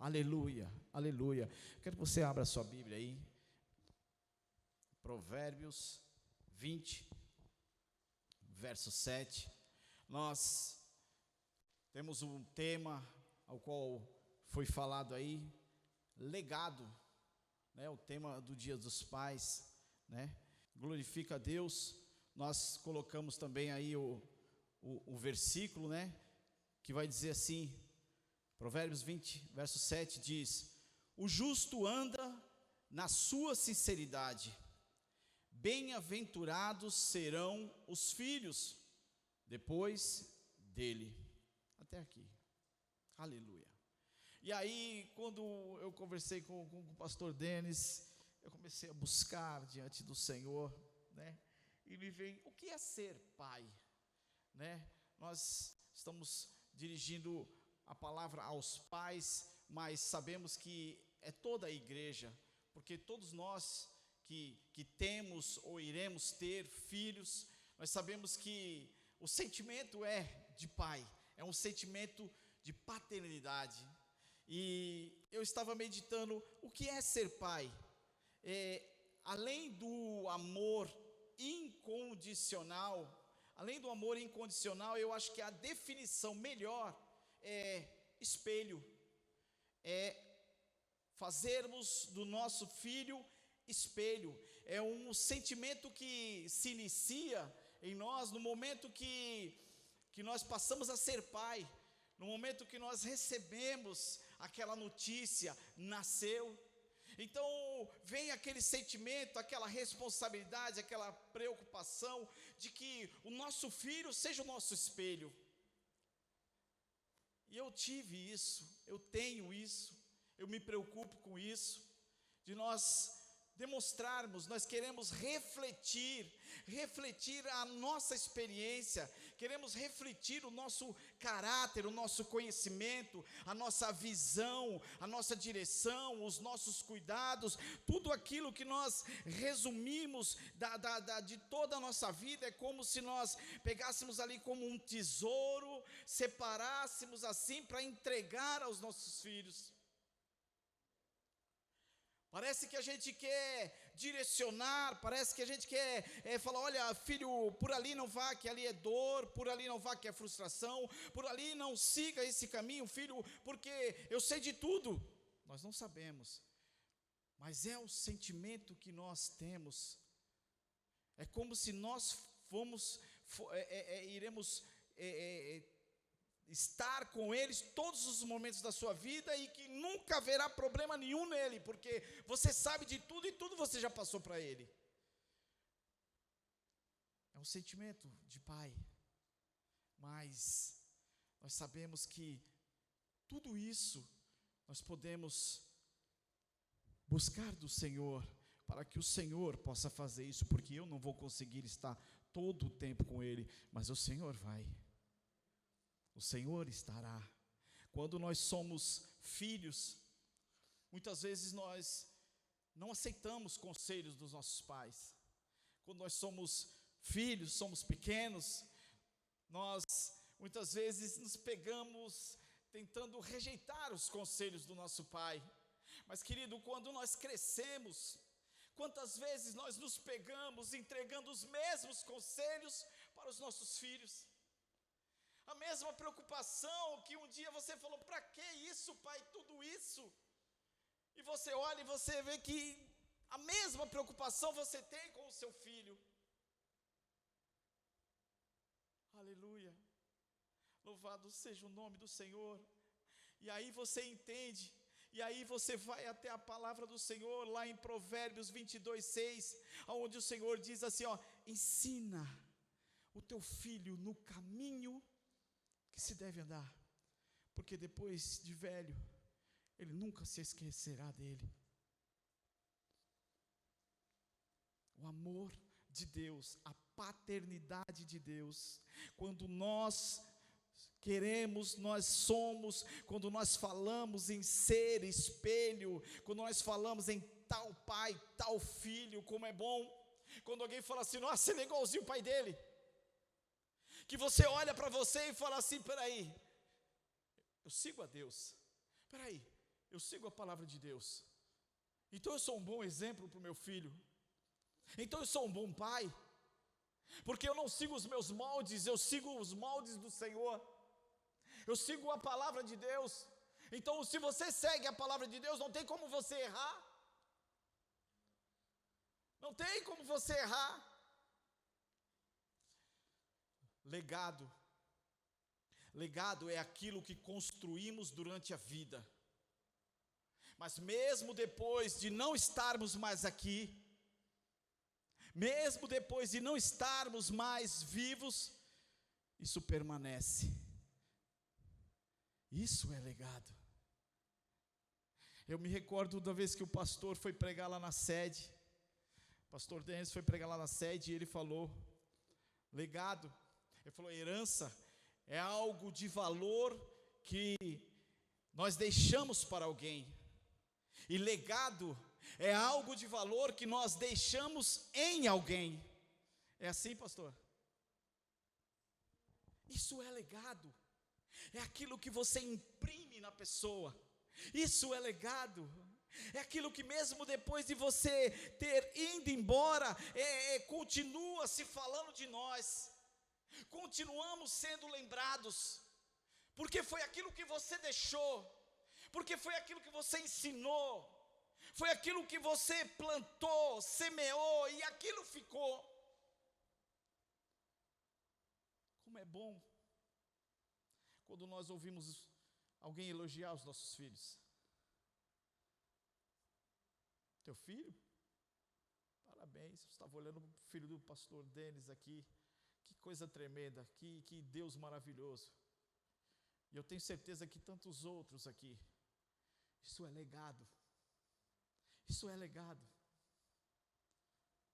Aleluia, aleluia. Quero que você abra a sua Bíblia aí. Provérbios 20, verso 7. Nós temos um tema ao qual foi falado aí, legado, né? O tema do Dia dos Pais, né? Glorifica a Deus. Nós colocamos também aí o versículo, né? Que vai dizer assim, Provérbios 20, verso 7 diz: o justo anda na sua sinceridade, bem-aventurados serão os filhos depois dele. Até aqui, aleluia. E aí, quando eu conversei com o pastor Denis, eu comecei a buscar diante do Senhor, né? E me vem, o que é ser pai, né? Nós estamos dirigindo a palavra aos pais, mas sabemos que é toda a igreja, porque todos nós que temos ou iremos ter filhos, nós sabemos que o sentimento é de pai, é um sentimento de paternidade. E eu estava meditando, o que é ser pai? Além do amor incondicional, eu acho que a definição melhor é espelho, é fazermos do nosso filho espelho. É um sentimento que se inicia em nós no momento que nós passamos a ser pai, no momento que nós recebemos aquela notícia, nasceu. Então vem aquele sentimento, aquela responsabilidade, aquela preocupação de que o nosso filho seja o nosso espelho. E eu tive isso, eu tenho isso, eu me preocupo com isso, de nós demonstrarmos, nós queremos refletir a nossa experiência, queremos refletir o nosso caráter, o nosso conhecimento, a nossa visão, a nossa direção, os nossos cuidados, tudo aquilo que nós resumimos de toda a nossa vida. É como se nós pegássemos ali como um tesouro, separássemos assim para entregar aos nossos filhos. Parece que a gente quer direcionar, parece que a gente quer falar, olha filho, por ali não vá que ali é dor, por ali não vá que é frustração, por ali não siga esse caminho filho, porque eu sei de tudo. Nós não sabemos, mas é o sentimento que nós temos, é como se nós iremos estar com eles todos os momentos da sua vida e que nunca haverá problema nenhum nele, porque você sabe de tudo e tudo você já passou para ele. É um sentimento de pai, mas nós sabemos que tudo isso nós podemos buscar do Senhor, para que o Senhor possa fazer isso, porque eu não vou conseguir estar todo o tempo com ele, mas o Senhor vai. O Senhor estará. Quando nós somos filhos, muitas vezes nós não aceitamos conselhos dos nossos pais. Quando nós somos filhos, somos pequenos, nós muitas vezes nos pegamos tentando rejeitar os conselhos do nosso pai. Mas querido, quando nós crescemos, quantas vezes nós nos pegamos entregando os mesmos conselhos para os nossos filhos? A mesma preocupação que um dia você falou, para que isso pai, tudo isso? E você olha e você vê que a mesma preocupação você tem com o seu filho. Aleluia, louvado seja o nome do Senhor. E aí você entende, e aí você vai até a palavra do Senhor, lá em Provérbios 22:6, onde o Senhor diz assim, ensina o teu filho no caminho que se deve andar, porque depois de velho, ele nunca se esquecerá dele. O amor de Deus, a paternidade de Deus, quando nós queremos, nós somos, quando nós falamos em ser espelho, quando nós falamos em tal pai, tal filho, como é bom, quando alguém fala assim, nossa, ele é igualzinho o pai dele, que você olha para você e fala assim, peraí, eu sigo a Deus, peraí, eu sigo a palavra de Deus. Então eu sou um bom exemplo para o meu filho. Então eu sou um bom pai. Porque eu não sigo os meus moldes, eu sigo os moldes do Senhor. Eu sigo a palavra de Deus. Então, se você segue a palavra de Deus, não tem como você errar. Não tem como você errar. Legado. Legado é aquilo que construímos durante a vida. Mas mesmo depois de não estarmos mais aqui, mesmo depois de não estarmos mais vivos, isso permanece. Isso é legado. Eu me recordo da vez que o pastor foi pregar lá na sede. O pastor Denis foi pregar lá na sede e ele falou: legado. Ele falou: herança é algo de valor que nós deixamos para alguém. E legado é algo de valor que nós deixamos em alguém. É assim, pastor? Isso é legado. É aquilo que você imprime na pessoa. Isso é legado. É aquilo que mesmo depois de você ter ido embora, continua se falando de nós. Continuamos sendo lembrados. Porque foi aquilo que você deixou. Porque foi aquilo que você ensinou. Foi aquilo que você plantou, semeou e aquilo ficou. Como é bom quando nós ouvimos alguém elogiar os nossos filhos. Teu filho? Parabéns, eu estava olhando para o filho do pastor Denis aqui. Que coisa tremenda, que Deus maravilhoso. E eu tenho certeza que tantos outros aqui. Isso é legado. Isso é legado.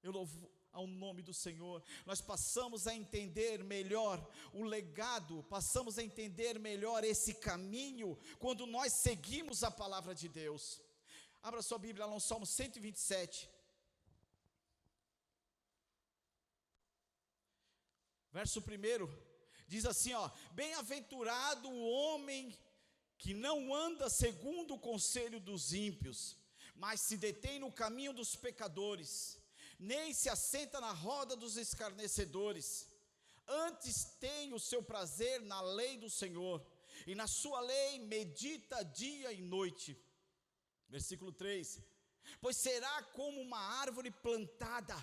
Eu louvo ao nome do Senhor. Nós passamos a entender melhor o legado, passamos a entender melhor esse caminho quando nós seguimos a palavra de Deus. Abra sua Bíblia lá no Salmo 127. Verso 1 diz assim, ó: bem-aventurado o homem que não anda segundo o conselho dos ímpios, mas se detém no caminho dos pecadores, nem se assenta na roda dos escarnecedores. Antes tem o seu prazer na lei do Senhor, e na sua lei medita dia e noite. Versículo 3: pois será como uma árvore plantada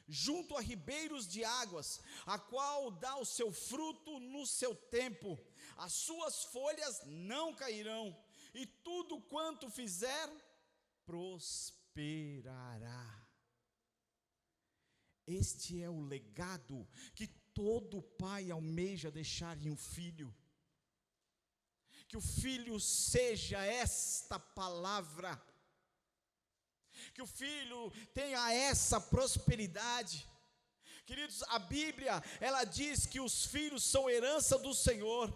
junto a ribeiros de águas, a qual dá o seu fruto no seu tempo, as suas folhas não cairão, e tudo quanto fizer prosperará. Este é o legado que todo pai almeja deixar em um filho. Que o filho seja esta palavra, que o filho tenha essa prosperidade. Queridos, a Bíblia, ela diz que os filhos são herança do Senhor.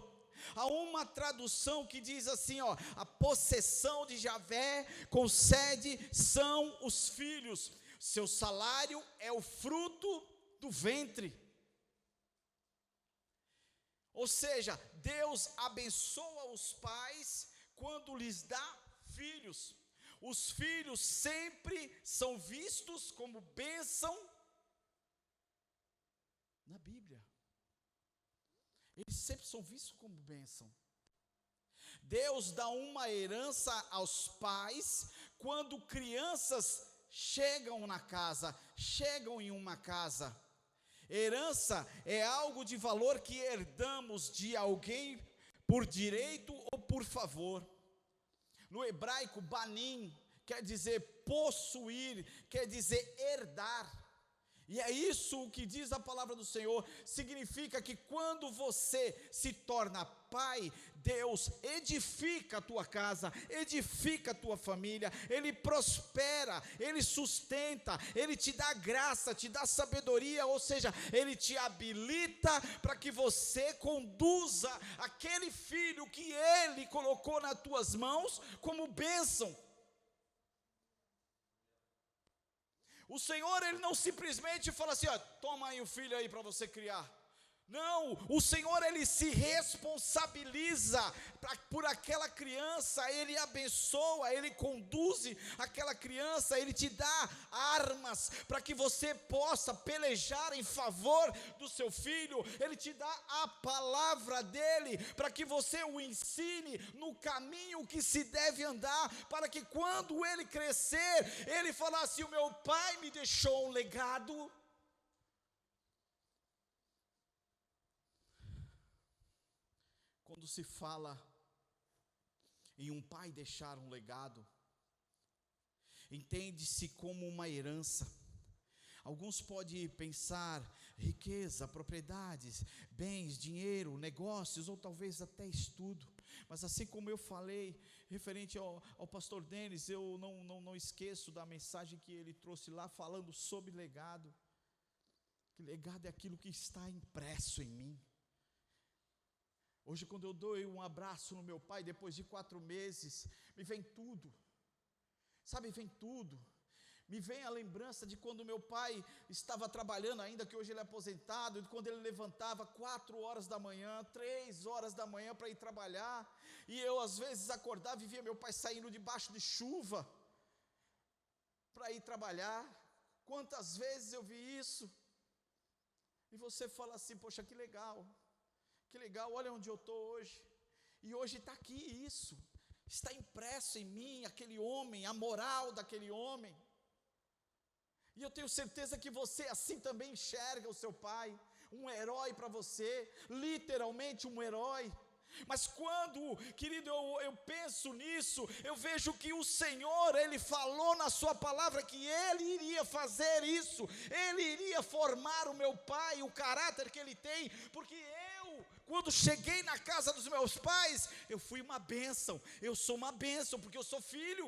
Há uma tradução que diz assim, ó: a possessão de Javé concede são os filhos, seu salário é o fruto do ventre. Ou seja, Deus abençoa os pais quando lhes dá filhos. Os filhos sempre são vistos como bênção na Bíblia. Eles sempre são vistos como bênção. Deus dá uma herança aos pais quando crianças chegam na casa, chegam em uma casa. Herança é algo de valor que herdamos de alguém por direito ou por favor. No hebraico, banim quer dizer possuir, quer dizer herdar. E é isso que diz a palavra do Senhor. Significa que quando você se torna pai, Deus edifica a tua casa, edifica a tua família, Ele prospera, Ele sustenta, Ele te dá graça, te dá sabedoria, ou seja, Ele te habilita para que você conduza aquele filho que Ele colocou nas tuas mãos como bênção. O Senhor, Ele não simplesmente fala assim, ó: toma aí o filho aí para você criar. Não, o Senhor, Ele se responsabiliza por aquela criança, Ele abençoa, Ele conduz aquela criança, Ele te dá armas para que você possa pelejar em favor do seu filho, Ele te dá a palavra dEle, para que você o ensine no caminho que se deve andar, para que quando ele crescer, ele falar assim: o meu pai me deixou um legado. Quando se fala em um pai deixar um legado, entende-se como uma herança. Alguns podem pensar riqueza, propriedades, bens, dinheiro, negócios, ou talvez até estudo. Mas assim como eu falei, referente ao pastor Denis, eu não esqueço da mensagem que ele trouxe lá, falando sobre legado. Que legado é aquilo que está impresso em mim. Hoje, quando eu dou um abraço no meu pai, depois de 4 meses, me vem tudo, sabe, vem tudo. Me vem a lembrança de quando meu pai estava trabalhando ainda, que hoje ele é aposentado, de quando ele levantava 4 horas da manhã, 3 horas da manhã para ir trabalhar, e eu às vezes acordava e via meu pai saindo debaixo de chuva, para ir trabalhar. Quantas vezes eu vi isso, e você fala assim: poxa, que legal, olha onde eu estou hoje, e hoje está aqui isso, está impresso em mim, aquele homem, a moral daquele homem. E eu tenho certeza que você assim também enxerga o seu pai, um herói para você, literalmente um herói. Mas quando, querido, eu penso nisso, eu vejo que o Senhor, Ele falou na sua palavra que Ele iria fazer isso, Ele iria formar o meu pai, o caráter que ele tem, porque quando cheguei na casa dos meus pais, eu fui uma bênção, eu sou uma bênção, porque eu sou filho.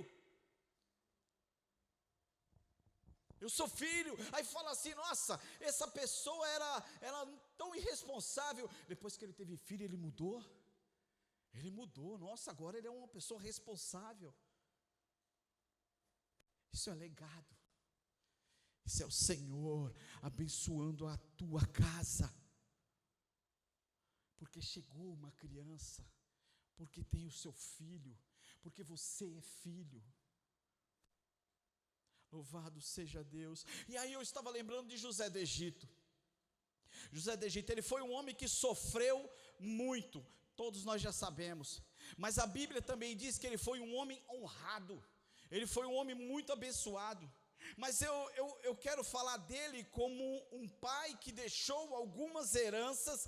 Eu sou filho. Aí fala assim: nossa, essa pessoa era tão irresponsável. Depois que ele teve filho, ele mudou. Nossa, agora ele é uma pessoa responsável. Isso é legado. Isso é o Senhor abençoando a tua casa. Porque chegou uma criança, porque tem o seu filho, porque você é filho. Louvado seja Deus. E aí eu estava lembrando de José do Egito. José do Egito, ele foi um homem que sofreu muito, todos nós já sabemos, mas a Bíblia também diz que ele foi um homem honrado, ele foi um homem muito abençoado. Mas eu quero falar dele como um pai que deixou algumas heranças,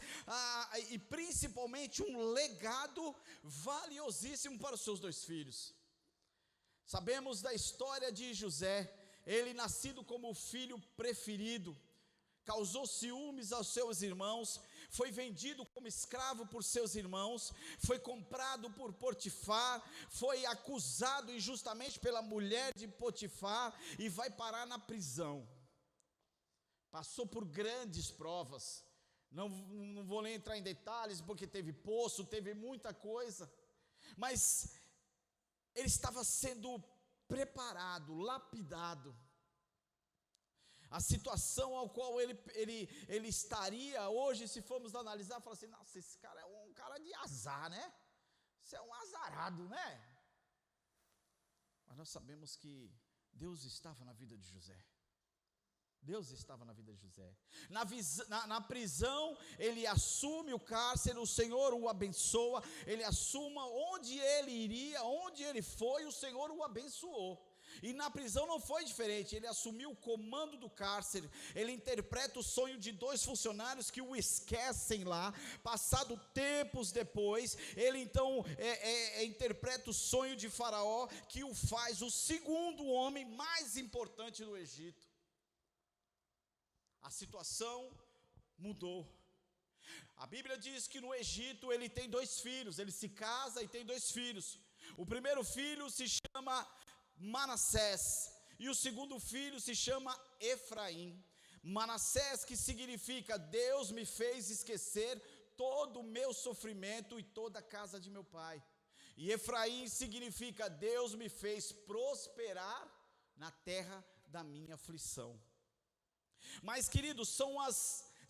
e principalmente um legado valiosíssimo para os seus 2 filhos. Sabemos da história de José, ele nascido como o filho preferido, causou ciúmes aos seus irmãos, foi vendido como escravo por seus irmãos, foi comprado por Potifar, foi acusado injustamente pela mulher de Potifar e vai parar na prisão. Passou por grandes provas, não vou nem entrar em detalhes, porque teve poço, teve muita coisa, mas ele estava sendo preparado, lapidado. A situação ao qual ele estaria hoje, se formos analisar, falar assim: nossa, esse cara é um cara de azar, né? Você é um azarado, né? Mas nós sabemos que Deus estava na vida de José. Deus estava na vida de José. Na prisão, ele assume o cárcere, o Senhor o abençoa, ele assuma onde ele iria, onde ele foi, o Senhor o abençoou. E na prisão não foi diferente, ele assumiu o comando do cárcere, ele interpreta o sonho de 2 funcionários que o esquecem lá, passado tempos depois, ele então interpreta o sonho de Faraó, que o faz o 2º homem mais importante do Egito. A situação mudou. A Bíblia diz que no Egito ele tem 2 filhos, ele se casa e tem 2 filhos. O primeiro filho se chama Manassés, e o segundo filho se chama Efraim. Manassés, que significa Deus me fez esquecer todo o meu sofrimento e toda a casa de meu pai. E Efraim significa Deus me fez prosperar na terra da minha aflição. Mas, queridos,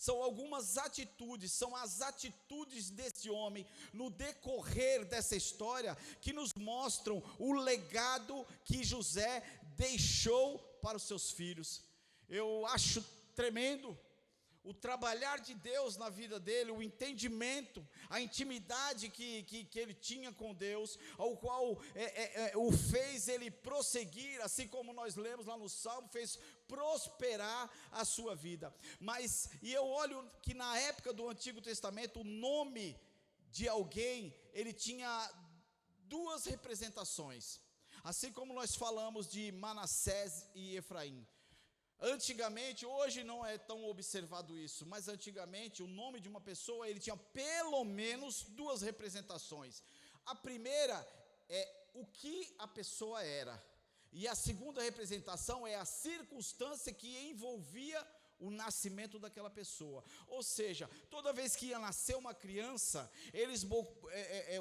são algumas atitudes, são as atitudes desse homem no decorrer dessa história que nos mostram o legado que José deixou para os seus filhos. Eu acho tremendo o trabalhar de Deus na vida dele, o entendimento, a intimidade que ele tinha com Deus, ao qual o fez ele prosseguir, assim como nós lemos lá no Salmo, fez prosperar a sua vida. E eu olho que na época do Antigo Testamento, o nome de alguém, ele tinha duas representações, assim como nós falamos de Manassés e Efraim. Antigamente, hoje não é tão observado isso, mas antigamente o nome de uma pessoa, ele tinha pelo menos duas representações. A primeira é o que a pessoa era, e a segunda representação é a circunstância que envolvia o nascimento daquela pessoa. Ou seja, toda vez que ia nascer uma criança,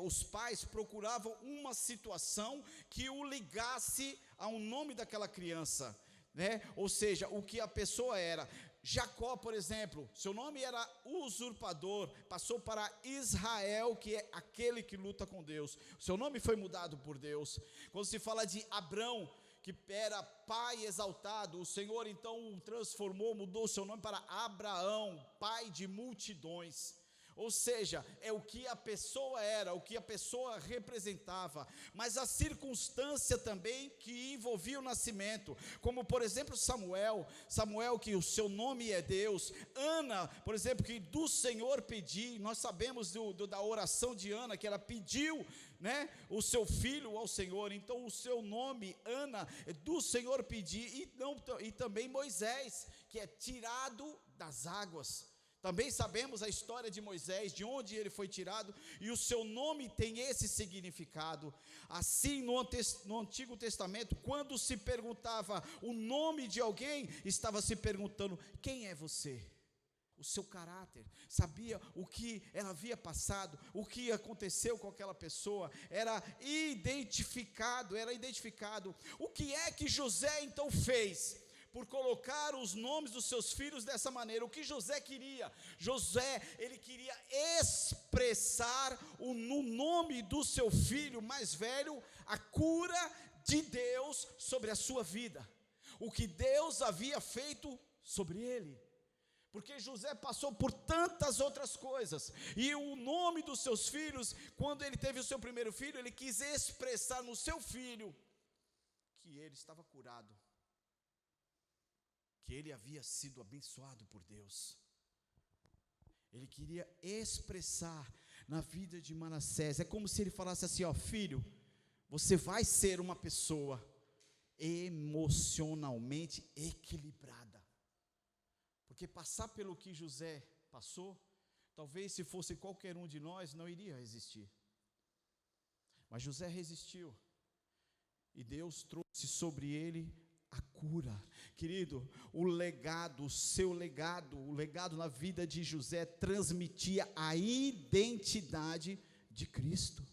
os pais procuravam uma situação que o ligasse ao nome daquela criança, né? Ou seja, o que a pessoa era. Jacó, por exemplo, seu nome era usurpador, passou para Israel, que é aquele que luta com Deus. Seu nome foi mudado por Deus. Quando se fala de Abrão, que era pai exaltado, o Senhor então o transformou, mudou seu nome para Abraão, pai de multidões. Ou seja, é o que a pessoa era, o que a pessoa representava, mas a circunstância também que envolvia o nascimento, como por exemplo Samuel, que o seu nome é Deus. Ana, por exemplo, que do Senhor pedi, nós sabemos da oração de Ana, que ela pediu, né, o seu filho ao Senhor. Então o seu nome, Ana, do Senhor pedi, e também Moisés, que é tirado das águas. Também sabemos a história de Moisés, de onde ele foi tirado, e o seu nome tem esse significado. Assim, no Antigo Testamento, quando se perguntava o nome de alguém, estava se perguntando: quem é você? O seu caráter, sabia o que ela havia passado, o que aconteceu com aquela pessoa, era identificado. O que é que José então fez? Por colocar os nomes dos seus filhos dessa maneira. O que José queria? Ele queria expressar no nome do seu filho mais velho, a cura de Deus sobre a sua vida, o que Deus havia feito sobre ele. Porque José passou por tantas outras coisas, e o nome dos seus filhos, quando ele teve o seu primeiro filho, ele quis expressar no seu filho que ele estava curado, que ele havia sido abençoado por Deus. Ele queria expressar na vida de Manassés. É como se ele falasse assim: ó, filho, você vai ser uma pessoa emocionalmente equilibrada. Porque passar pelo que José passou, talvez se fosse qualquer um de nós, não iria resistir. Mas José resistiu, e Deus trouxe sobre ele a cura. Querido, o seu legado, o legado na vida de José transmitia a identidade de Cristo.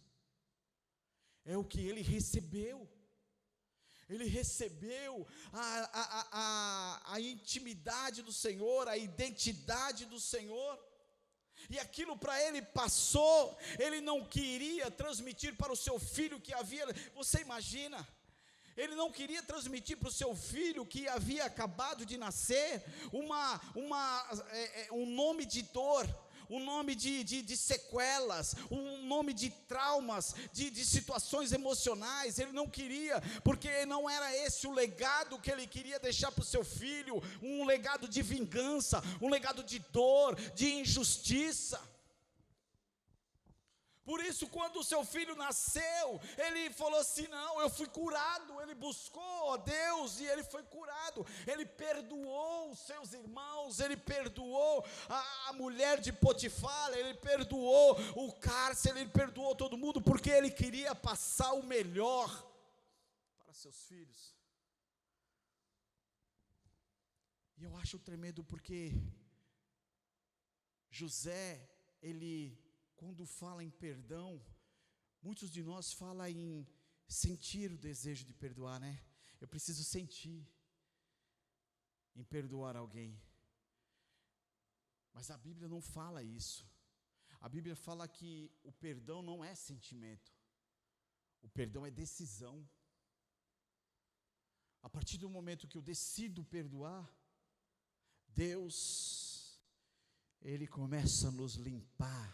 É o que ele recebeu. Ele recebeu a intimidade do Senhor, a identidade do Senhor. E aquilo para ele passou. Ele não queria transmitir para o seu filho que havia. Você imagina? Ele não queria transmitir para o seu filho que havia acabado de nascer um nome de dor, um nome de sequelas, um nome de traumas, de situações emocionais. Ele não queria, porque não era esse o legado que ele queria deixar para o seu filho, um legado de vingança, um legado de dor, de injustiça. Por isso, quando o seu filho nasceu, ele falou assim: não, eu fui curado. Ele buscou a Deus e ele foi curado. Ele perdoou os seus irmãos, ele perdoou a mulher de Potifar, ele perdoou o cárcere, ele perdoou todo mundo, porque ele queria passar o melhor para seus filhos. E eu acho tremendo, porque José, quando fala em perdão, muitos de nós falam em sentir o desejo de perdoar, né? Eu preciso sentir em perdoar alguém. Mas a Bíblia não fala isso. A Bíblia fala que o perdão não é sentimento. O perdão é decisão. A partir do momento que eu decido perdoar, Deus, Ele começa a nos limpar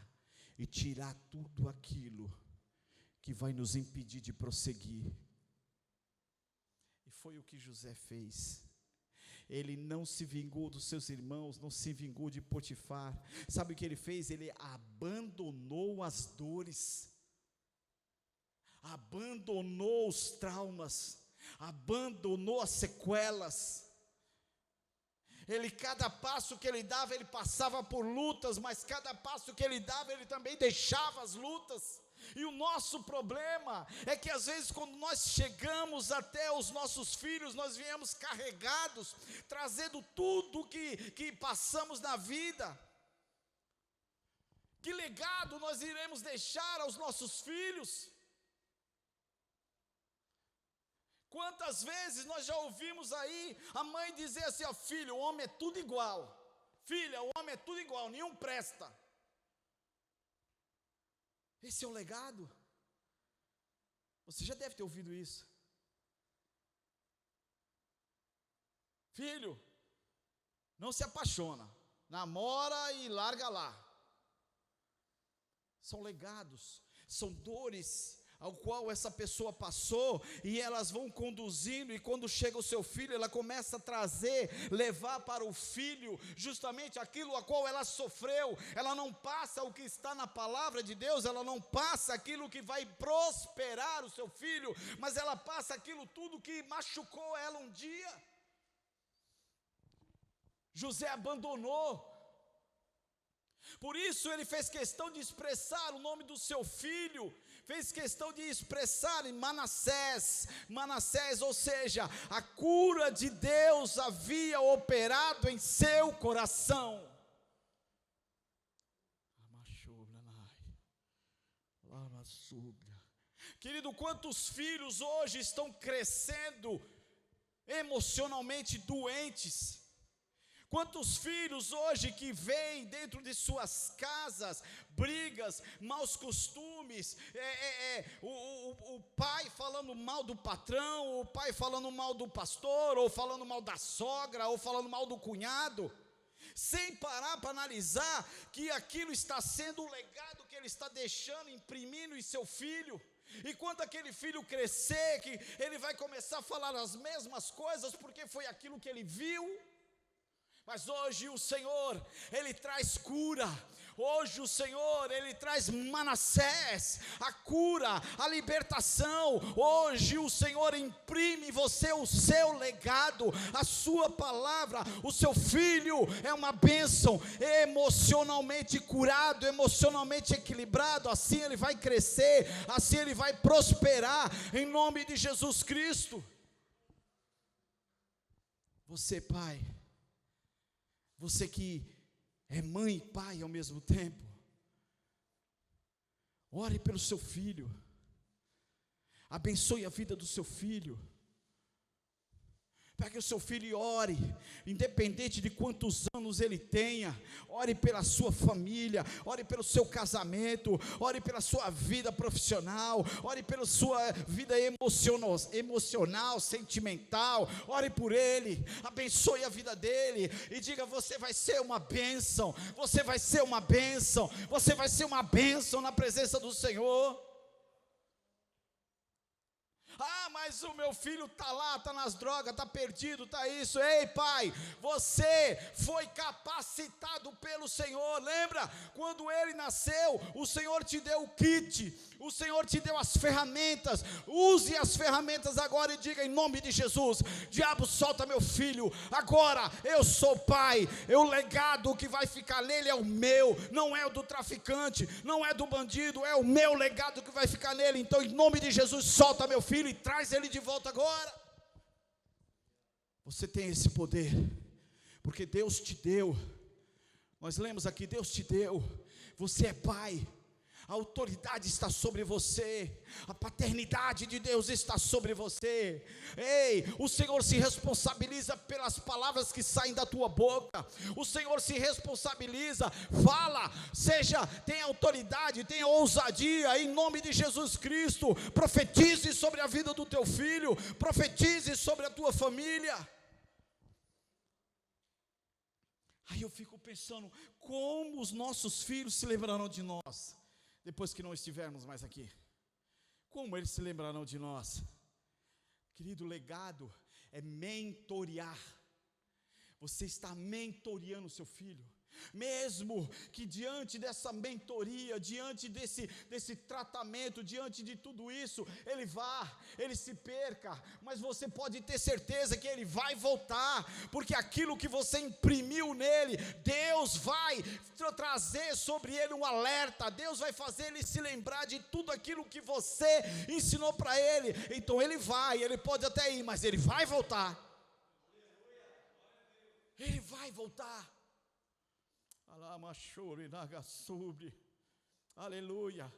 e tirar tudo aquilo que vai nos impedir de prosseguir. E foi o que José fez. Ele não se vingou dos seus irmãos, não se vingou de Potifar. Sabe o que ele fez? Ele abandonou as dores, abandonou os traumas, abandonou as sequelas. Ele, cada passo que ele dava, ele passava por lutas, mas cada passo que ele dava, ele também deixava as lutas. E o nosso problema é que às vezes quando nós chegamos até os nossos filhos, nós viemos carregados, trazendo tudo que passamos na vida. Que legado nós iremos deixar aos nossos filhos? Quantas vezes nós já ouvimos aí a mãe dizer assim: ó, filho, o homem é tudo igual. Filha, o homem é tudo igual, nenhum presta. Esse é o legado. Você já deve ter ouvido isso. Filho, não se apaixona, namora e larga lá. São legados, são dores ao qual essa pessoa passou, e elas vão conduzindo, e quando chega o seu filho, ela começa a trazer, levar para o filho, justamente aquilo a qual ela sofreu. Ela não passa o que está na palavra de Deus, ela não passa aquilo que vai prosperar o seu filho, mas ela passa aquilo tudo que machucou ela um dia. José abandonou. Por isso ele fez questão de expressar o nome do seu filho, fez questão de expressar em Manassés, ou seja, a cura de Deus havia operado em seu coração. Querido, quantos filhos hoje estão crescendo emocionalmente doentes? Quantos filhos hoje que veem dentro de suas casas brigas, maus costumes, o pai falando mal do patrão, o pai falando mal do pastor, ou falando mal da sogra, ou falando mal do cunhado, sem parar para analisar que aquilo está sendo o legado que ele está deixando, imprimindo em seu filho. E quando aquele filho crescer, que ele vai começar a falar as mesmas coisas, porque foi aquilo que ele viu. Mas hoje o Senhor, Ele traz cura. Hoje o Senhor, Ele traz Manassés, a cura, a libertação. Hoje o Senhor imprime em você o seu legado, a sua palavra. O seu filho é uma bênção, emocionalmente curado, emocionalmente equilibrado. Assim ele vai crescer, assim ele vai prosperar, em nome de Jesus Cristo. Você, pai, você que é mãe e pai ao mesmo tempo, ore pelo seu filho, abençoe a vida do seu filho. Para que o seu filho ore, independente de quantos anos ele tenha, ore pela sua família, ore pelo seu casamento, ore pela sua vida profissional, ore pela sua vida emocional, sentimental, ore por ele, abençoe a vida dele, e diga: você vai ser uma bênção, você vai ser uma bênção, você vai ser uma bênção na presença do Senhor. Ah, mas o meu filho está lá, está nas drogas, está perdido, está isso. Ei, pai, você foi capacitado pelo Senhor. Lembra, quando ele nasceu, o Senhor te deu o kit, o Senhor te deu as ferramentas. Use as ferramentas agora e diga: em nome de Jesus, diabo, solta meu filho. Agora eu sou pai, o legado que vai ficar nele é o meu, não é o do traficante, não é do bandido, é o meu legado que vai ficar nele. Então, em nome de Jesus, solta meu filho e traz ele de volta agora. Você tem esse poder, porque Deus te deu. Nós lemos aqui: Deus te deu. Você é pai. A autoridade está sobre você, a paternidade de Deus está sobre você. Ei, o Senhor se responsabiliza pelas palavras que saem da tua boca. O Senhor se responsabiliza, fala, tenha autoridade, tenha ousadia, em nome de Jesus Cristo. Profetize sobre a vida do teu filho, profetize sobre a tua família. Aí eu fico pensando, como os nossos filhos se lembrarão de nós depois que não estivermos mais aqui? Como eles se lembrarão de nós? Querido, legado é mentorear. Você está mentoreando o seu filho. Mesmo que diante dessa mentoria, diante desse tratamento, diante de tudo isso, ele se perca, mas você pode ter certeza que ele vai voltar, porque aquilo que você imprimiu nele, Deus vai trazer sobre ele um alerta, Deus vai fazer ele se lembrar de tudo aquilo que você ensinou para ele. Então ele pode até ir, mas ele vai voltar. Ele vai voltar. Aleluia,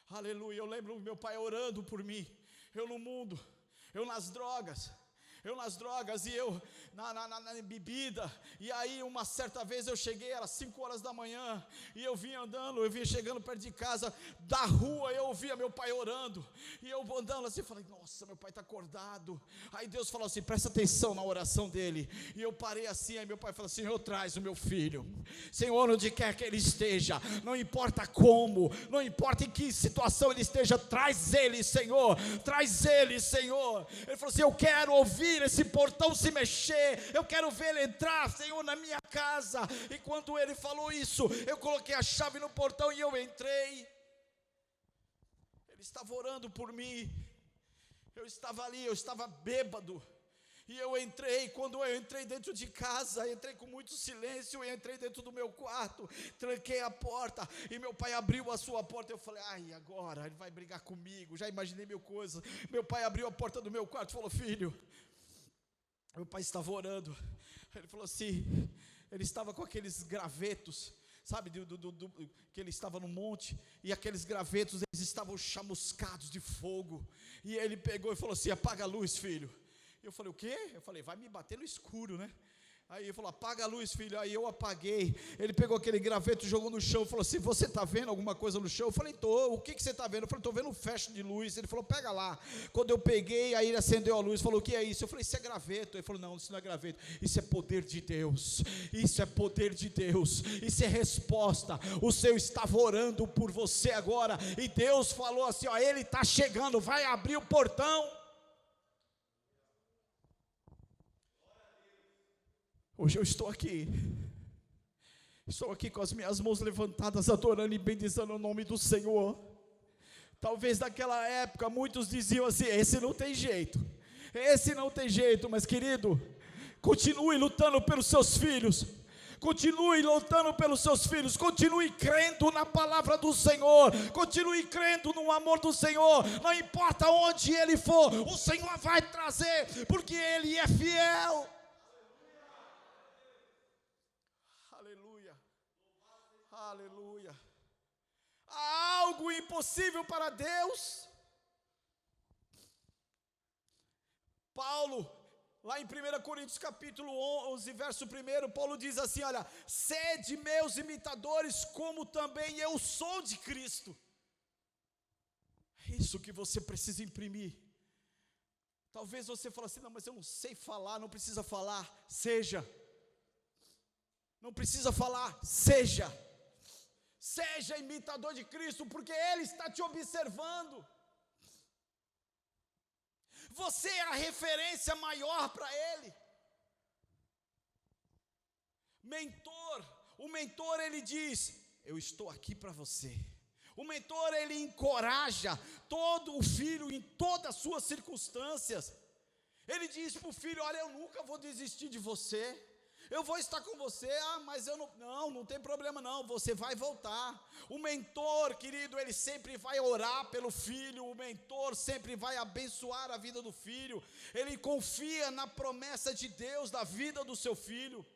aleluia. Eu lembro meu pai orando por mim, eu no mundo, eu nas drogas, e eu na bebida. E aí uma certa vez eu cheguei, era 5 horas da manhã, e eu vinha chegando perto de casa, da rua eu ouvia meu pai orando, e eu andando assim, falei, nossa, meu pai está acordado. Aí Deus falou assim, presta atenção na oração dele. E eu parei assim, aí meu pai falou, Senhor, traz o meu filho, Senhor, onde quer que ele esteja, não importa como, não importa em que situação ele esteja, traz ele, Senhor, traz ele, Senhor. Ele falou assim, eu quero ouvir esse portão se mexer, eu quero ver ele entrar, Senhor, na minha casa. E quando ele falou isso, eu coloquei a chave no portão e eu entrei. Ele estava orando por mim, eu estava ali, eu estava bêbado, e eu entrei. Quando eu entrei dentro de casa, entrei com muito silêncio, eu entrei dentro do meu quarto, tranquei a porta, e meu pai abriu a sua porta. Eu falei, ai, agora ele vai brigar comigo, já imaginei mil coisas. Meu pai abriu a porta do meu quarto e falou, filho, meu pai estava orando. Ele falou assim, ele estava com aqueles gravetos, sabe, que ele estava no monte, e aqueles gravetos, eles estavam chamuscados de fogo, e ele pegou e falou assim, apaga a luz, filho. Eu falei, o quê? Eu falei, vai me bater no escuro, né? Aí ele falou, apaga a luz, filho. Aí eu apaguei. Ele pegou aquele graveto, jogou no chão, falou assim, você está vendo alguma coisa no chão? Eu falei, estou. O que você está vendo? Eu falei, estou vendo um flash de luz. Ele falou, pega lá. Quando eu peguei, aí ele acendeu a luz, falou, o que é isso? Eu falei, isso é graveto. Ele falou, não, isso não é graveto, isso é poder de Deus, isso é poder de Deus, isso é resposta. O Senhor estava orando por você agora, e Deus falou assim, ó, ele está chegando, vai abrir o portão. Hoje eu estou aqui com as minhas mãos levantadas, adorando e bendizendo o nome do Senhor. Talvez naquela época muitos diziam assim, esse não tem jeito, mas querido, continue lutando pelos seus filhos, continue lutando pelos seus filhos, continue crendo na palavra do Senhor, continue crendo no amor do Senhor, não importa onde ele for, o Senhor vai trazer, porque ele é fiel. Aleluia. Há algo impossível para Deus? Paulo, lá em 1 Coríntios capítulo 11, verso 1, Paulo diz assim, olha, sede meus imitadores, como também eu sou de Cristo. É isso que você precisa imprimir. Talvez você fale assim, não, mas eu não sei falar, não precisa falar, seja. Não precisa falar, seja. Seja imitador de Cristo, porque Ele está te observando. Você é a referência maior para Ele. O mentor ele diz, eu estou aqui para você. O mentor ele encoraja todo o filho em todas as suas circunstâncias. Ele diz para o filho, olha, eu nunca vou desistir de você. Eu vou estar com você, mas eu não tem problema não, você vai voltar. O mentor, querido, ele sempre vai orar pelo filho, o mentor sempre vai abençoar a vida do filho, ele confia na promessa de Deus da vida do seu filho.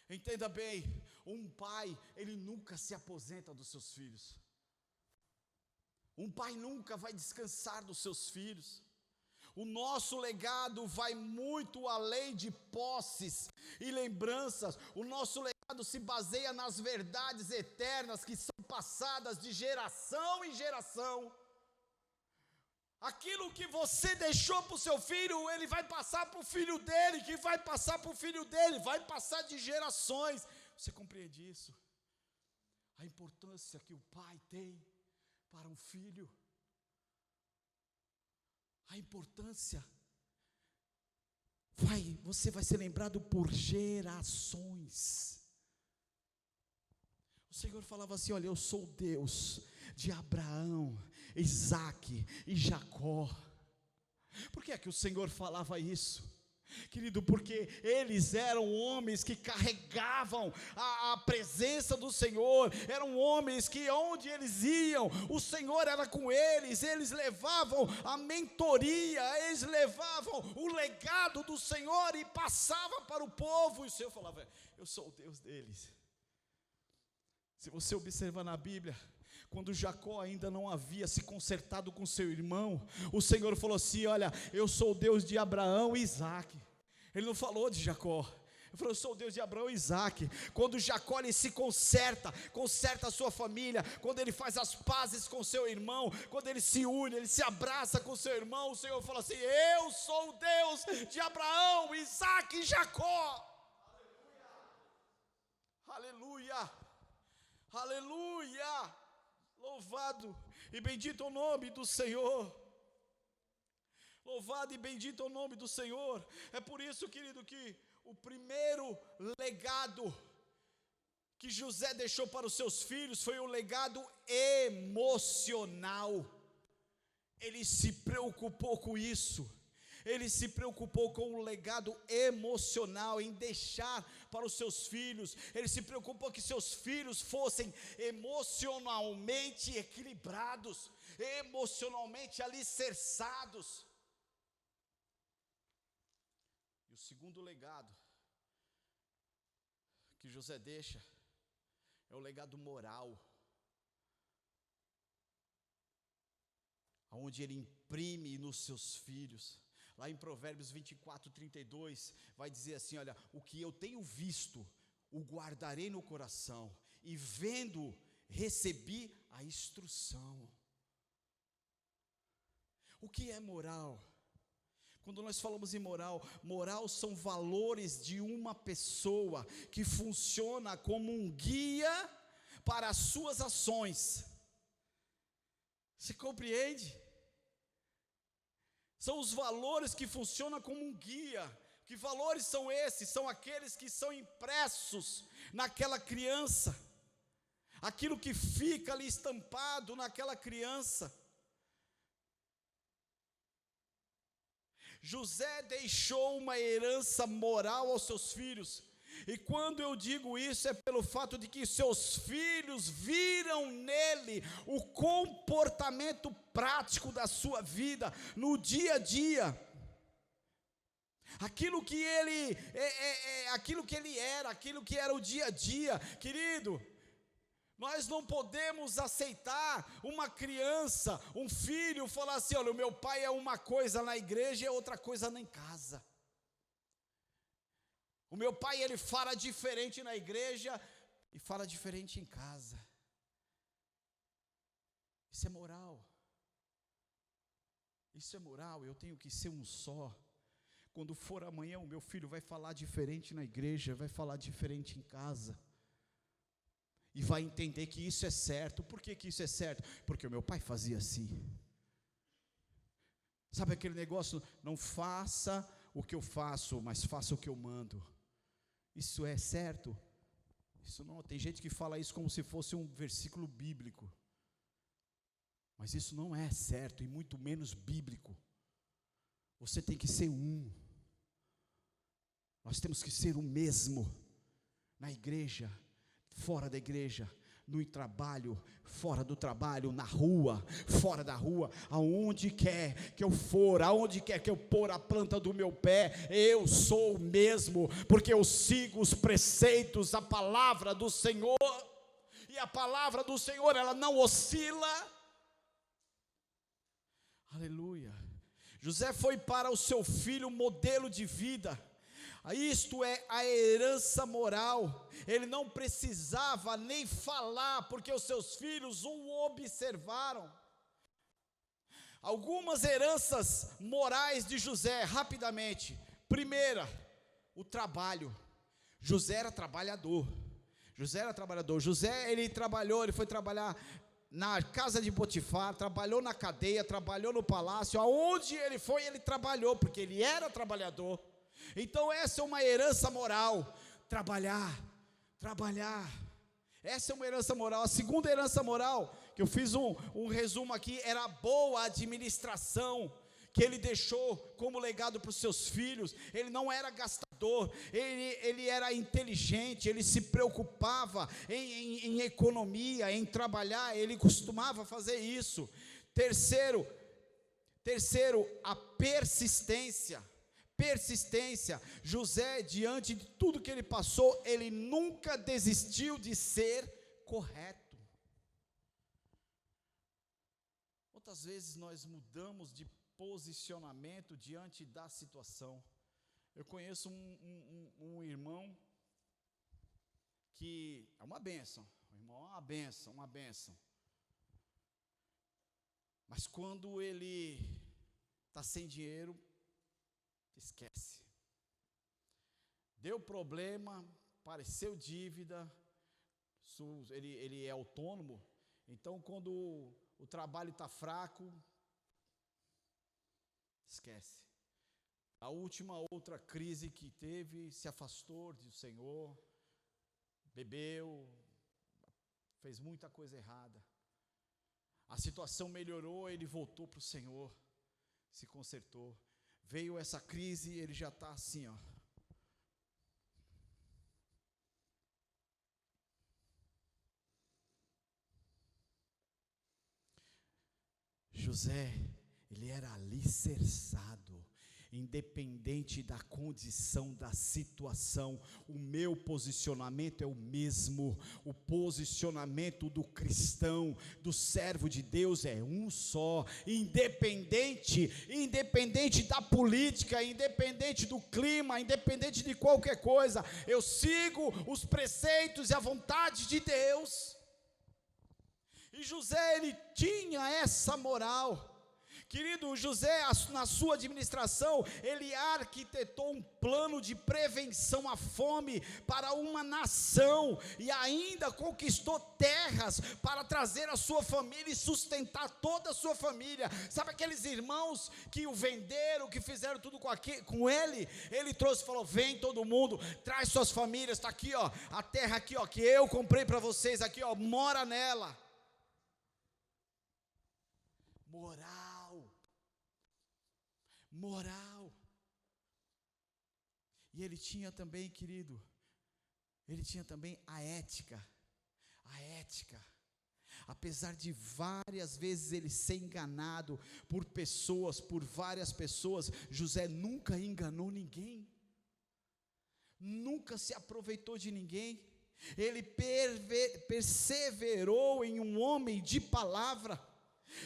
Entenda bem, um pai, ele nunca se aposenta dos seus filhos. Um pai nunca vai descansar dos seus filhos. O nosso legado vai muito além de posses e lembranças. O nosso legado se baseia nas verdades eternas que são passadas de geração em geração. Aquilo que você deixou para o seu filho, ele vai passar para o filho dele, que vai passar para o filho dele, vai passar de gerações. Você compreende isso? A importância que o pai tem para um filho. A importância. Você vai ser lembrado por gerações. O Senhor falava assim: olha, eu sou o Deus de Abraão, Isaque e Jacó. Por que é que o Senhor falava isso? Querido, porque eles eram homens que carregavam a presença do Senhor, eram homens que onde eles iam, o Senhor era com eles, eles levavam a mentoria, eles levavam o legado do Senhor e passavam para o povo, e o Senhor falava: eu sou o Deus deles. Se você observar na Bíblia, quando Jacó ainda não havia se consertado com seu irmão, o Senhor falou assim: olha, eu sou o Deus de Abraão e Isaque. Ele não falou de Jacó, ele falou: eu sou o Deus de Abraão e Isaque. Quando Jacó ele se conserta a sua família, quando ele faz as pazes com seu irmão, quando ele se une, ele se abraça com seu irmão, o Senhor fala assim: eu sou o Deus de Abraão, Isaque e Jacó. Aleluia, aleluia, aleluia. Louvado e bendito é o nome do Senhor. Louvado e bendito é o nome do Senhor. É por isso, querido, que o primeiro legado que José deixou para os seus filhos foi o legado emocional. Ele se preocupou com isso. Ele se preocupou com o legado emocional, em deixar para os seus filhos. Ele se preocupou que seus filhos fossem emocionalmente equilibrados, emocionalmente alicerçados. E o segundo legado que José deixa é o legado moral, onde ele imprime nos seus filhos. Lá em Provérbios 24:32, vai dizer assim: olha, o que eu tenho visto, o guardarei no coração, e vendo, recebi a instrução. O que é moral? Quando nós falamos em moral, moral são valores de uma pessoa, que funciona como um guia para as suas ações. Você compreende? São os valores que funcionam como um guia. Que valores são esses? São aqueles que são impressos naquela criança, aquilo que fica ali estampado naquela criança. José deixou uma herança moral aos seus filhos. E quando eu digo isso, é pelo fato de que seus filhos viram nele o comportamento prático da sua vida, no dia a dia. Aquilo que ele era, aquilo que era o dia a dia. Querido, nós não podemos aceitar uma criança, um filho, falar assim: olha, o meu pai é uma coisa na igreja e é outra coisa em casa. O meu pai, ele fala diferente na igreja e fala diferente em casa. Isso é moral. Isso é moral. Eu tenho que ser um só. Quando for amanhã, o meu filho vai falar diferente na igreja, vai falar diferente em casa. E vai entender que isso é certo. Por que isso é certo? Porque o meu pai fazia assim. Sabe aquele negócio? Não faça o que eu faço, mas faça o que eu mando. Isso é certo? Isso não. Tem gente que fala isso como se fosse um versículo bíblico. Mas isso não é certo, e muito menos bíblico. Você tem que ser um. Nós temos que ser o mesmo. Na igreja, fora da igreja, no trabalho, fora do trabalho, na rua, fora da rua, aonde quer que eu for, aonde quer que eu pôr a planta do meu pé, eu sou o mesmo, porque eu sigo os preceitos, a palavra do Senhor, e a palavra do Senhor, ela não oscila. Aleluia. José foi para o seu filho modelo de vida. Isto é a herança moral. Ele não precisava nem falar, porque os seus filhos o observaram. Algumas heranças morais de José, rapidamente. Primeira, o trabalho. José era trabalhador. José, ele foi trabalhar na casa de Potifar, trabalhou na cadeia, trabalhou no palácio. Aonde ele foi, ele trabalhou, porque ele era trabalhador. Então essa é uma herança moral. Trabalhar. Essa é uma herança moral. A segunda herança moral, que eu fiz um resumo aqui, era a boa administração, que ele deixou como legado para os seus filhos. Ele não era gastador, ele era inteligente, ele se preocupava em economia, em trabalhar, ele costumava fazer isso. Terceiro, a persistência. José, diante de tudo que ele passou, ele nunca desistiu de ser correto. Quantas vezes nós mudamos de posicionamento diante da situação? Eu conheço um irmão que é uma bênção, uma bênção. Mas quando ele está sem dinheiro, esquece. Deu problema, apareceu dívida, ele é autônomo, então quando o trabalho está fraco, esquece. A última outra crise que teve, se afastou do Senhor, bebeu, fez muita coisa errada. A situação melhorou, ele voltou para o Senhor, se consertou. Veio essa crise e ele já está assim, ó. José, ele era alicerçado, independente da condição, da situação. O meu posicionamento é o mesmo. O posicionamento do cristão, do servo de Deus é um só, independente da política, independente do clima, independente de qualquer coisa. Eu sigo os preceitos e a vontade de Deus. E José, ele tinha essa moral. Querido, José, na sua administração, ele arquitetou um plano de prevenção à fome para uma nação, e ainda conquistou terras para trazer a sua família e sustentar toda a sua família. Sabe aqueles irmãos que o venderam, que fizeram tudo com ele? Ele trouxe e falou: vem todo mundo, traz suas famílias, está aqui, ó, a terra aqui, ó, que eu comprei para vocês aqui, ó, mora nela. Moral. E ele tinha também, querido, a ética. Apesar de várias vezes ele ser enganado por várias pessoas, José nunca enganou ninguém, nunca se aproveitou de ninguém. Ele perseverou em um homem de palavra.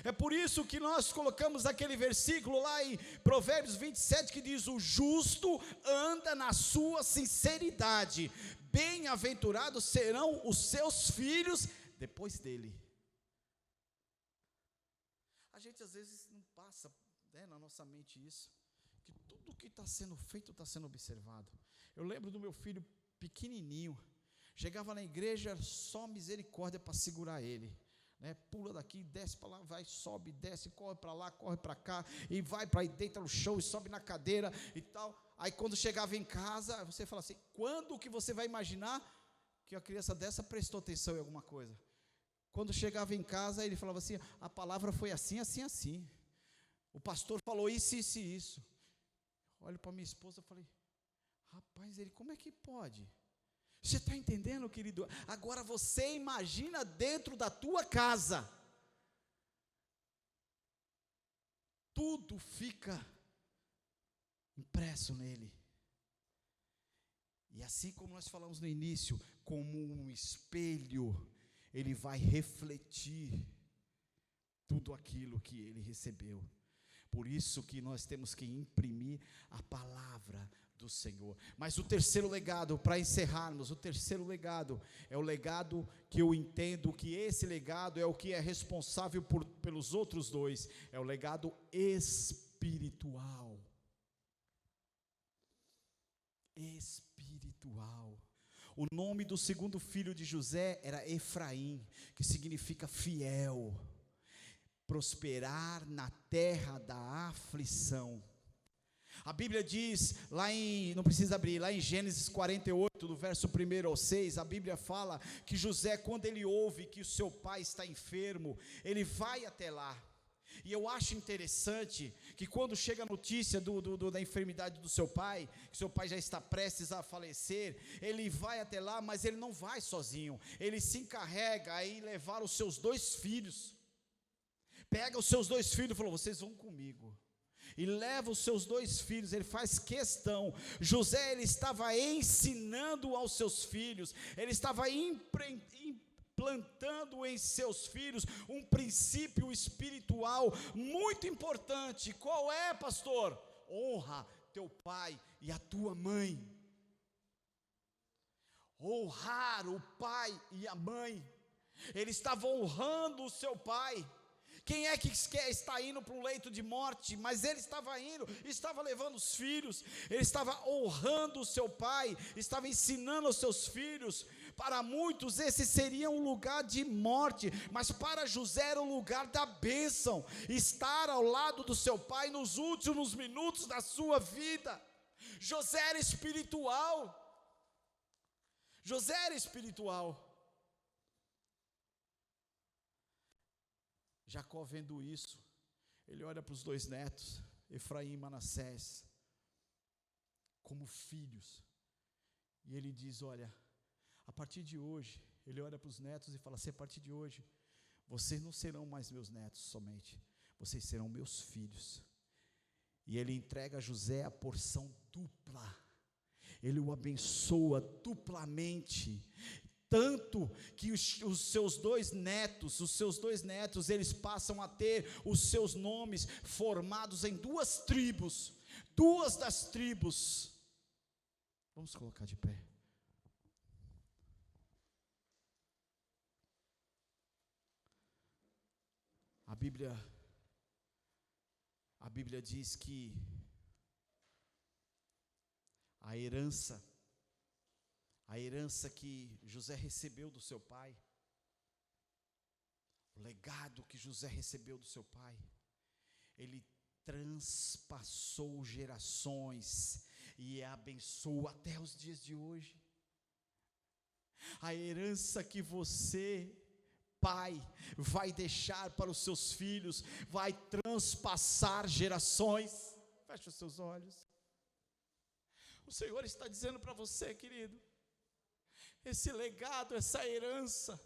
É por isso que nós colocamos aquele versículo lá em Provérbios 27, que diz: o justo anda na sua sinceridade, bem-aventurados serão os seus filhos depois dele. A gente às vezes não passa, na nossa mente isso, que tudo que está sendo feito está sendo observado. Eu lembro do meu filho pequenininho, chegava na igreja, só misericórdia para segurar ele. Pula daqui, desce para lá, vai, sobe, desce, corre para lá, corre para cá, e vai para aí, deita no chão e sobe na cadeira e tal. Aí quando chegava em casa, você fala assim: quando que você vai imaginar que a criança dessa prestou atenção em alguma coisa? Quando chegava em casa, ele falava assim: a palavra foi assim, assim, assim, o pastor falou isso, isso e isso. Olho para minha esposa e falei: rapaz, ele como é que pode? Você está entendendo, querido? Agora você imagina dentro da tua casa. Tudo fica impresso nele. E assim como nós falamos no início, como um espelho, ele vai refletir tudo aquilo que ele recebeu. por isso que nós temos que imprimir a palavra do Senhor. Mas o terceiro legado, para encerrarmos, o terceiro legado é o legado que eu entendo que esse legado é o que é responsável pelos outros dois, é o legado espiritual. Espiritual. O nome do segundo filho de José era Efraim, que significa fiel, prosperar na terra da aflição. A Bíblia diz, não precisa abrir, lá em Gênesis 48, do verso 1 ao 6, a Bíblia fala que José, quando ele ouve que o seu pai está enfermo, ele vai até lá. E eu acho interessante que quando chega a notícia da enfermidade do seu pai, que seu pai já está prestes a falecer, ele vai até lá, mas ele não vai sozinho, ele se encarrega a ir levar os seus 2 filhos, pega os seus 2 filhos e falou, vocês vão comigo, e leva os seus 2 filhos, ele faz questão. José, ele estava ensinando aos seus filhos, ele estava implantando em seus filhos um princípio espiritual muito importante. Qual é, pastor? Honra teu pai e a tua mãe. Honrar o pai e a mãe. Ele estava honrando o seu pai. Quem é que está indo para um leito de morte? Mas ele estava indo, estava levando os filhos, ele estava honrando o seu pai, estava ensinando aos seus filhos. Para muitos esse seria um lugar de morte, mas para José era um lugar da bênção, estar ao lado do seu pai nos últimos minutos da sua vida. José era espiritual. José era espiritual. Jacó, vendo isso, ele olha para os 2 netos, Efraim e Manassés, como filhos, e ele diz, olha, a partir de hoje, ele olha para os netos e fala assim, a partir de hoje, vocês não serão mais meus netos somente, vocês serão meus filhos. E ele entrega a José a porção dupla, ele o abençoa duplamente, tanto que os seus dois netos, eles passam a ter os seus nomes formados em 2 tribos, 2 das tribos. Vamos colocar de pé. A Bíblia diz que a herança que José recebeu do seu pai, o legado que José recebeu do seu pai, ele transpassou gerações e abençoou até os dias de hoje. A herança que você, pai, vai deixar para os seus filhos, vai transpassar gerações. Feche os seus olhos. O Senhor está dizendo para você, querido, esse legado, essa herança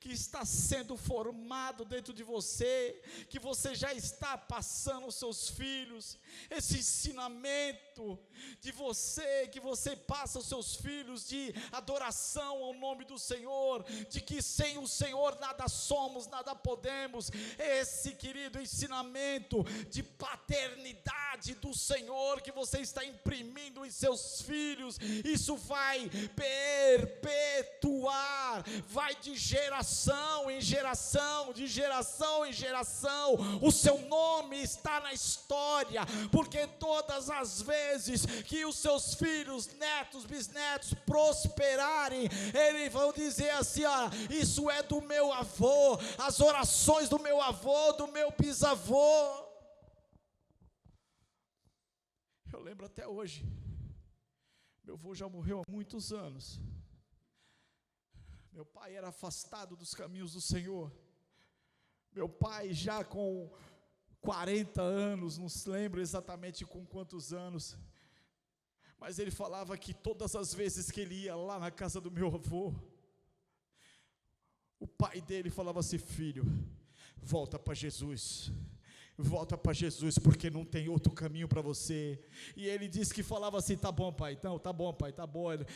que está sendo formado dentro de você, que você já está passando aos seus filhos, esse ensinamento de você, que você passa aos seus filhos, de adoração ao nome do Senhor, de que sem o Senhor nada somos, nada podemos, esse querido ensinamento de paternidade do Senhor, que você está imprimindo em seus filhos, isso vai perpetuar, vai de geração em geração, de geração em geração, o seu nome está na história, porque todas as vezes que os seus filhos, netos, bisnetos prosperarem, eles vão dizer assim, ó, isso é do meu avô, as orações do meu avô, do meu bisavô. Eu lembro até hoje, meu avô já morreu há muitos anos. Meu pai era afastado dos caminhos do Senhor. Meu pai já com 40 anos, não se lembro exatamente com quantos anos, mas ele falava que todas as vezes que ele ia lá na casa do meu avô, o pai dele falava assim, filho, volta para Jesus, porque não tem outro caminho para você. E ele disse que falava assim, tá bom pai,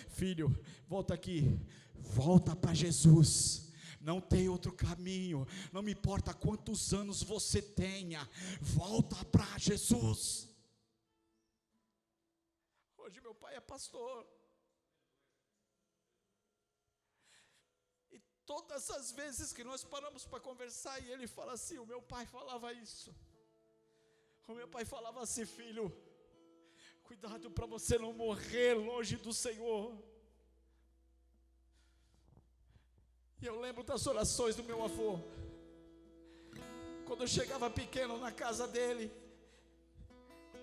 filho, volta aqui, volta para Jesus, Não tem outro caminho. Não me importa quantos anos você tenha, volta para Jesus. Hoje meu pai é pastor. E todas as vezes que nós paramos para conversar, e ele fala assim, o meu pai falava isso. O meu pai falava assim, filho, cuidado para você não morrer longe do Senhor. E eu lembro das orações do meu avô. Quando eu chegava pequeno na casa dele,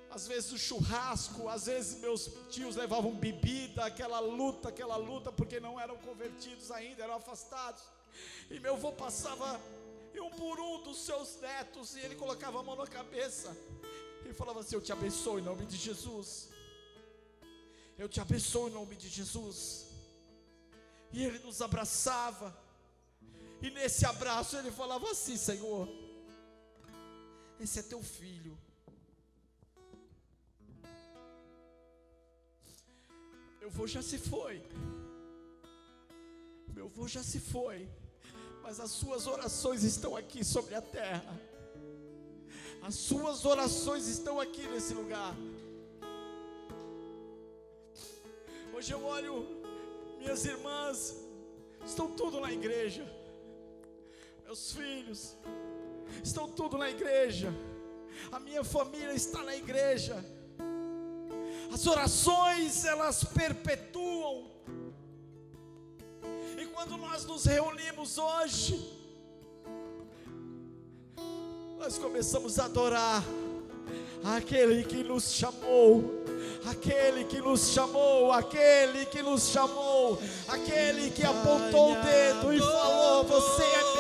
às vezes o churrasco, às vezes meus tios levavam bebida, aquela luta, porque não eram convertidos ainda, eram afastados. E meu avô passava um por um dos seus netos, e ele colocava a mão na cabeça e falava assim, eu te abençoo em nome de Jesus. Eu te abençoo em nome de Jesus. E ele nos abraçava. E nesse abraço ele falava assim, Senhor, esse é teu filho. Meu avô já se foi. Meu avô já se foi. Mas as suas orações estão aqui sobre a terra. As suas orações estão aqui nesse lugar. Hoje eu olho, minhas irmãs estão tudo na igreja. Meus filhos estão tudo na igreja. A minha família está na igreja. As orações, elas perpetuam. E quando nós nos reunimos hoje, nós começamos a adorar aquele que nos chamou. Aquele que nos chamou, aquele que nos chamou, aquele que apontou o dedo e falou, você é